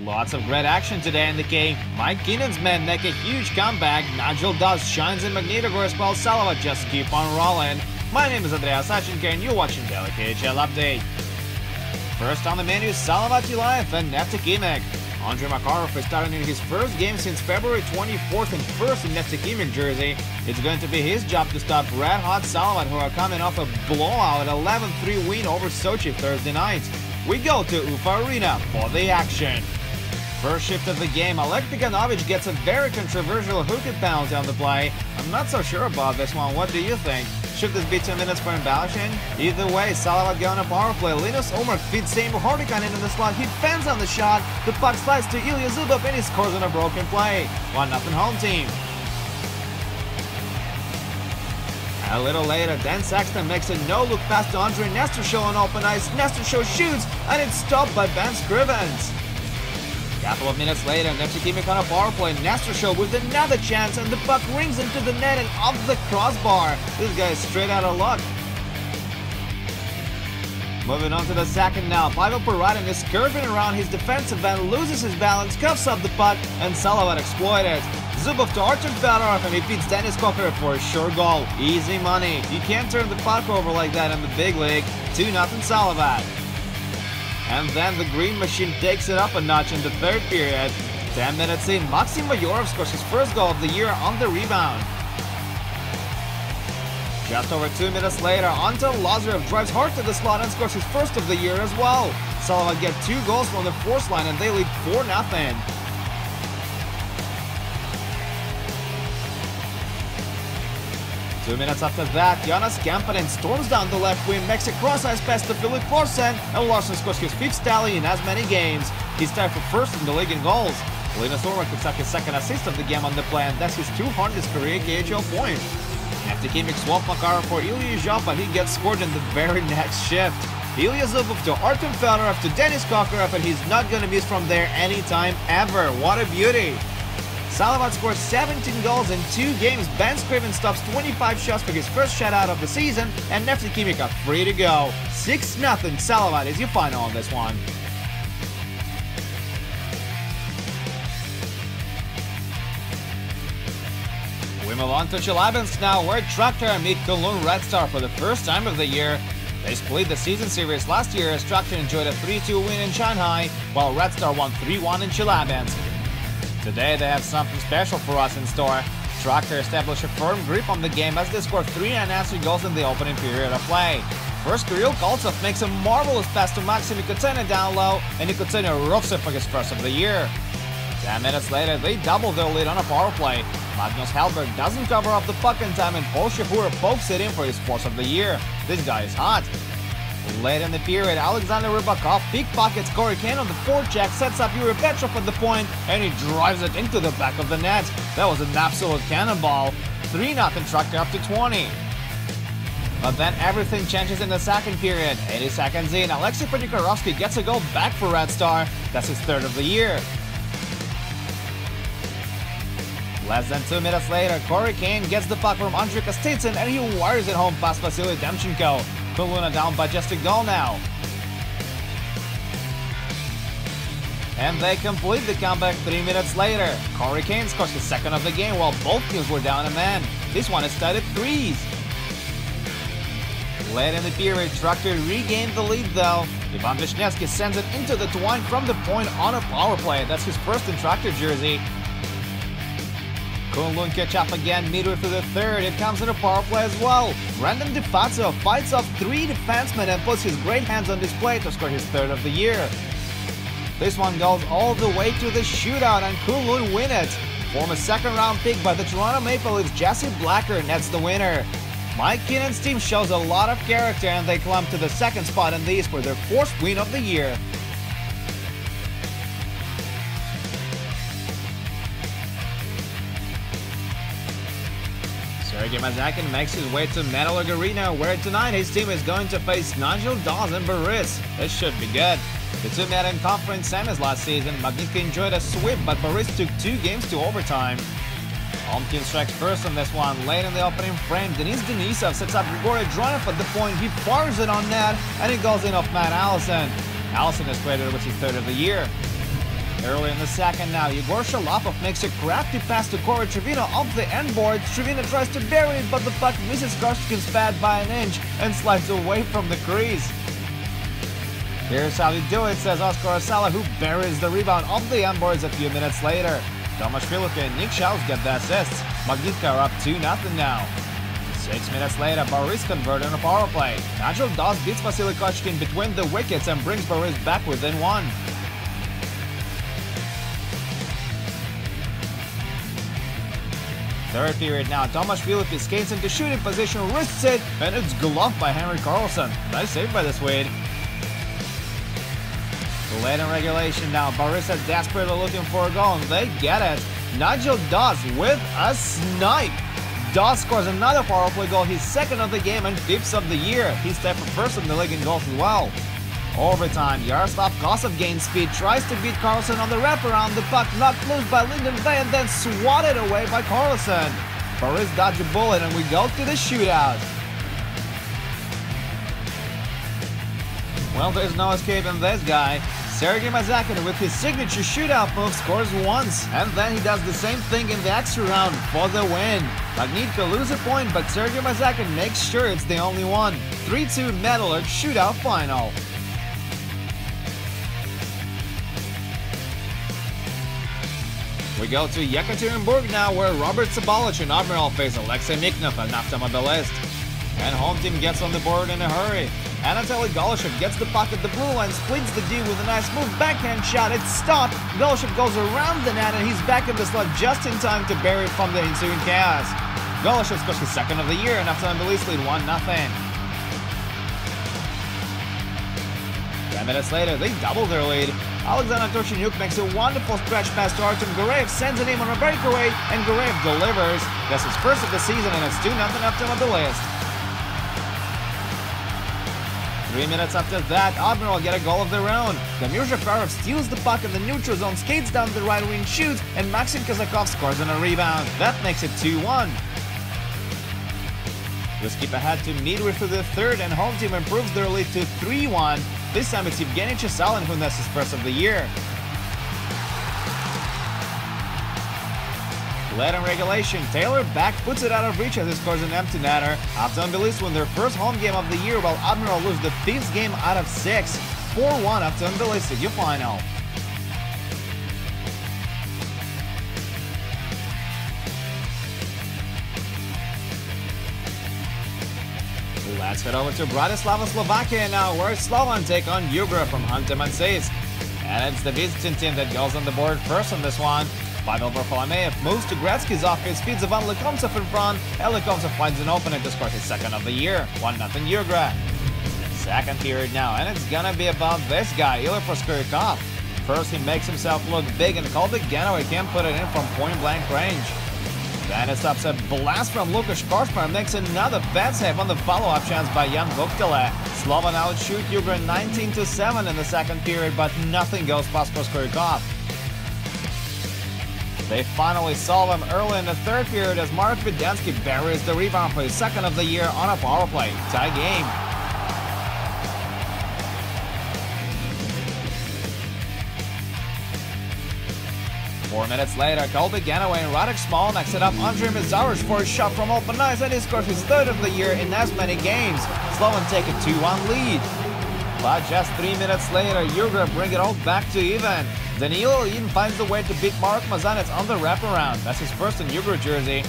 Lots of great action today in the game. Mike Keenan's men make a huge comeback. Nigel Dawes shines in Magnitogorsk while Salovat just keep on rolling. My name is Andreas Sachenko and you're watching Daily KHL Update. First on the menu, Salovat Ulayev and Neftekimik. Andrei Makarov is starting in his first game since February 24th and first in Neftekimik jersey. It's going to be his job to stop red-hot Salovat, who are coming off a blowout 11-3 win over Sochi Thursday night. We go to Ufa Arena for the action. First shift of the game, Oleg Tikhanovich gets a very controversial hooked penalty on the play. I'm not so sure about this one. What do you think? Should this be 2 minutes for embellishing? Either way, Salovat go on a power play. Linus Ullmark feeds Seymour Hordikan into the slot. He fends on the shot. The puck slides to Ilya Zubov and he scores on a broken play. 1-0 home team. A little later, Dan Saxton makes a no-look pass to Andrei Nestorshow on open ice. Nestorshow shoots and it's stopped by Ben Scrivens. Couple of minutes later, Neftekimik on a power play. Nestorshow with another chance and the puck rings into the net and off the crossbar. This guy is straight out of luck. Moving on to the second now. Pavel Paradin is curving around his defensive end, loses his balance, cuffs up the puck, and Salovat exploited. Zubov to Artur Fedorov and he beats Dennis Kokarev for a sure goal. Easy money. You can't turn the puck over like that in the big league. 2-0 Salovat. And then the Green Machine takes it up a notch in the third period. 10 minutes in, Maxim Mayorov scores his first goal of the year on the rebound. Just over 2 minutes later, Anton Lazarev drives hard to the slot and scores his first of the year as well. Salovat get 2 goals from the fourth line and they lead 4-0. 2 minutes after that, Jonas Kampanen storms down the left wing, makes a cross-ice pass to Philip Larsen, and Larsen scores his 5th tally in as many games. He's tied for first in the league in goals. Linus Ullmark picks up his second assist of the game on the play, and that's his 200th career KHL point. Neftekimik swapped Makarov for Ilya Zubov, but he gets scored in the very next shift. Ilya Zubov to Artur Fedorov to Dennis Kokarev, and he's not going to miss from there anytime ever. What a beauty! Salovat scores 17 goals in 2 games. Ben Scrivens stops 25 shots for his first shutout of the season, and Neftekimik are free to go. 6-0 Salovat is your final on this one. We move on to Chelyabinsk now, where Traktor meet Kunlun Red Star for the first time of the year. They split the season series last year as Traktor enjoyed a 3-2 win in Shanghai, while Red Star won 3-1 in Chelyabinsk. Today they have something special for us in store. Traktor established a firm grip on the game as they scored 3 unanswered goals in the opening period of play. First, Kirill Koltsov makes a marvelous pass to Maxim Nikotina down low, and Nikotina roughs it for his first of the year. 10 minutes later, they double their lead on a power play. Magnus Hellberg doesn't cover up the puck in time, and Paul Shapura pokes it in for his 4th of the year. This guy is hot. Late in the period, Alexander Rybakov pickpockets Corey Kane on the forecheck, sets up Yuri Petrov at the point, and he drives it into the back of the net. That was an absolute cannonball. 3-0 Traktor up to 20. But then everything changes in the second period. 80 seconds in, Alexei Podnikarovsky gets a goal back for Red Star. That's his 3rd of the year. Less than 2 minutes later, Corey Kane gets the puck from Andrei Kostitsyn and he wires it home past Vasily Demchenko. Kunlun are down by just a goal now. And they complete the comeback 3 minutes later. Corey Kane scores his 2nd of the game while both teams were down a man. This one is tied at 3s. Late in the period, Traktor regained the lead though. Ivan Vishnevsky sends it into the twine from the point on a power play. That's his first in Traktor jersey. Kunlun catch up again midway through the third. It comes in a power play as well. Brandon DeFazio fights off 3 defensemen and puts his great hands on display to score his 3rd of the year. This one goes all the way to the shootout and Kunlun win it. Former 2nd round pick by the Toronto Maple Leafs, Jesse Blacker nets the winner. Mike Keenan's team shows a lot of character and they climb to the 2nd spot in the East for their 4th win of the year. Sergei Mazakin makes his way to Metalurg Arena, where tonight his team is going to face Nigel Dawes and Boris. This should be good. The two met in conference semis last season. Magnitka enjoyed a sweep, but Boris took 2 games to overtime. Home team strikes first on this one. Late in the opening frame, Denis Denisov sets up Grigory Dronov at the point. He fires it on net, and it goes in off Matt Allison. Allison is credited with his 3rd of the year. Early in the second now, Yegor Shalapov makes a crafty pass to Corey Trevino off the end board. Trevino tries to bury it, but the puck misses Koshkin's pad by an inch and slides away from the crease. Here's how you do it, says Oscar Asala, who buries the rebound off the end boards a few minutes later. Tomasz Filip and Nick Schaus get the assists. Magnitka are up 2-0 now. 6 minutes later, Boris converted on a power play. Nigel Doss beats Vasily Kochkin between the wickets and brings Boris back within one. Third period now, Tomasz Filip skates into shooting position, wrists it, and it's gloved by Henrik Karlsson. Nice save by the Swede. Late in regulation now, Boris is desperately looking for a goal, and they get it. Nigel Doss with a snipe. Doss scores another power play goal, his second of the game and 5th of the year. He's tied for first in the league in goals as well. Overtime, Yaroslav Kosov gains speed, tries to beat Karlsson on the wraparound. The puck knocked loose by Lyndon Bay and then swatted away by Karlsson. Boris dodged a bullet and we go to the shootout. Well, there's no escaping this guy. Sergei Mazakin with his signature shootout move scores once, and then he does the same thing in the extra round for the win. Magnitka loses a point, but Sergei Mazakin makes sure it's the only one. 3-2 Metal Earth shootout final. We go to Yekaterinburg now, where Robert Sabalich and Admiral face Alexei Mikhnov and Avtomobilist. And home team gets on the board in a hurry. Anatoly Golyshev gets the puck at the blue line, splits the D with a nice move, backhand shot, it's stopped. Golyshev goes around the net and he's back in the slot just in time to bury it from the ensuing chaos. Golyshev scores his second of the year and Avtomobilist lead 1-0. 10 minutes later, they double their lead. Alexander Torchenyuk makes a wonderful stretch pass to Artem Gurev, sends it in on a breakaway, and Gurev delivers. That's his first of the season and it's 2-0 Avtomobilist. 3 minutes after that, Admiral get a goal of their own. Damir Zafarov steals the puck in the neutral zone, skates down the right wing, shoots, and Maxim Kazakov scores on a rebound. That makes it 2-1. We skip ahead to midway through the third, and home team improves their lead to 3-1. This time it's Evgeny Chesalin who nets his first of the year. Late in regulation, Taylor back puts it out of reach as he scores an empty netter. Avtomobilist win their first home game of the year, while Admiral lose the 5th game out of 6. 4-1 Avtomobilist in your final. Let's head over to Bratislava, Slovakia now, where Slovan take on Jugra from Hunter-Mansijsk. And it's the visiting team that goes on the board first on this one. Pavel Varfolomeyev moves to Gretzky's office, feeds Ivan Lekomtsov in front, and Lekomtsov finds an opening to score his second of the year. 1-0 Jugra. Second period now, and it's gonna be about this guy, Ilya Proskurikov. First, he makes himself look big, and Kolby Ganaway can't put it in from point-blank range. Then it stops a blast from Lukas Korsmar and makes another bad save on the follow-up chance by Jan Vuktila. Slovan outshoot Jugra 19-7 in the second period, but nothing goes past Proskurikov. They finally solve him early in the third period as Mark Vidensky buries the rebound for his second of the year on a power play. Tie game. Four minutes later, Kolby Ganaway and Radek Smolnak set up Andrei Mazarush for a shot from open ice, and he scores his third of the year in as many games. Slovan take a 2-1 lead. But just 3 minutes later, Jugra bring it all back to even. Danilo even finds the way to beat Mark Mazanets on the wraparound. That's his first in Jugra jersey.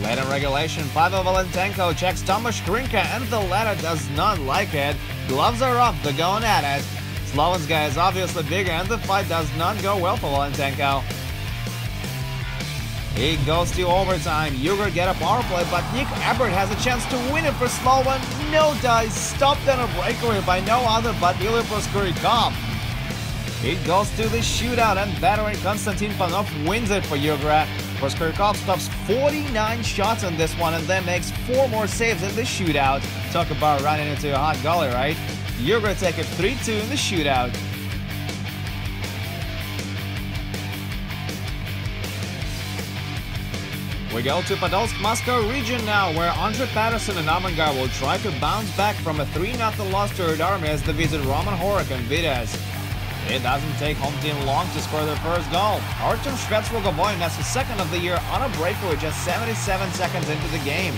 Late in regulation, Pavel Valentenko checks Tomasz Krinka, and the latter does not like it. Gloves are off, they're going at it. Sloven's guy is obviously bigger, and the fight does not go well for Valentenko. It goes to overtime. Jugra get a power play, but Nick Ebert has a chance to win it for Slovan. No dice, stopped on a breakaway by no other but Ilya Proskurikov. It goes to the shootout, and veteran Konstantin Panov wins it for Jugra. Proskurikov stops 49 shots on this one and then makes 4 more saves in the shootout. Talk about running into a hot goalie, right? Jugra take it 3-2 in the shootout. We go to Podolsk-Moscow region now, where Andre Patterson and Amangar will try to bounce back from a 3-0 loss to Red Army as they visit Roman Horak and Vitez. It doesn't take home team long to score their first goal. Artem Shvets-Rogovoy nets his second of the year on a breakaway just 77 seconds into the game.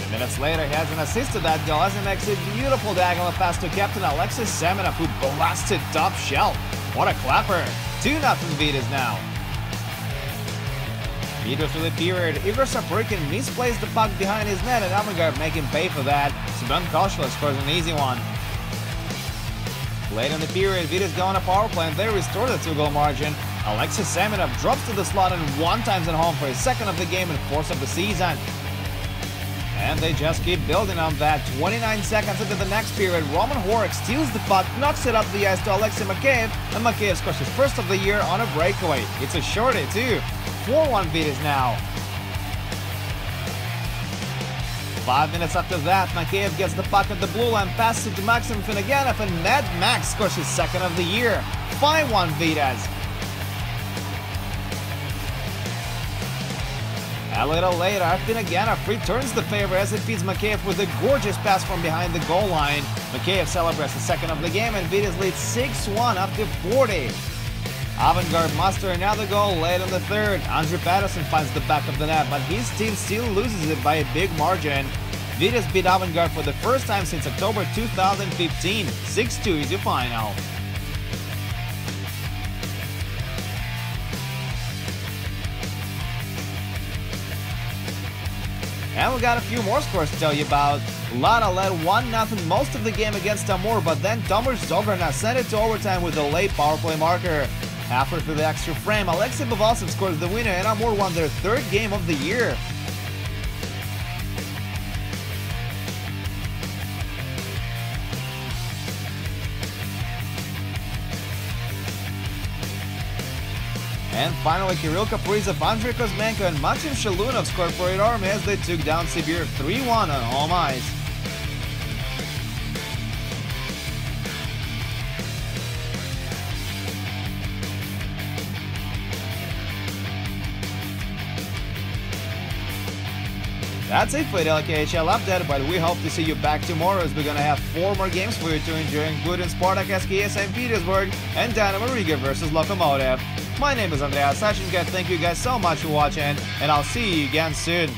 2 minutes later, he has an assist to that goal as he makes a beautiful diagonal pass to captain Alexis Semenov, who blasted top shelf. What a clapper! 2-0 Vitas now. Midway through the period, Igor Saprykin misplaced the puck behind his net and Avangard make him pay for that. Simeon Koshla scores an easy one. Late in the period, Vitas go on a power play and they restore the 2-goal margin. Alexis Semenov drops to the slot and one times at home for his second of the game and fourth of the season. And they just keep building on that. 29 seconds into the next period, Roman Horik steals the puck, knocks it up the ice to Alexei Makeyev, and Makeyev scores his first of the year on a breakaway. It's a shorty too. 4-1 Vitas now. 5 minutes after that, Makeyev gets the puck at the blue line, passes it to Maxim Finaganov, and Mad Max scores his second of the year. 5-1 Vitas. A little later, Finaganov returns the favor as he feeds Makeyev with a gorgeous pass from behind the goal line. Makeyev celebrates the second of the game and Vitas leads 6-1 after 40. Avangard muster another goal late in the third. Andrew Patterson finds the back of the net, but his team still loses it by a big margin. Vitas beat Avangard for the first time since October 2015. 6-2 is your final. And we got a few more scores to tell you about. Lada led 1-0 most of the game against Amur, but then Tomasz Zograna sent it to overtime with a late power play marker. Halfway through the extra frame, Alexei Bavalsev scores the winner and Amur won their third game of the year. And finally, Kirill Kaprizov, Andrei Kuzmenko, and Maxim Shalunov scored for Red Army as they took down Sibir 3-1 on home ice. That's it for the KHL update, but we hope to see you back tomorrow as we're gonna have 4 more games for you to enjoy, including Spartak SKA St. Petersburg and Dynamo Riga versus Lokomotiv. My name is Andreas Sachenko, thank you guys so much for watching, and I'll see you again soon.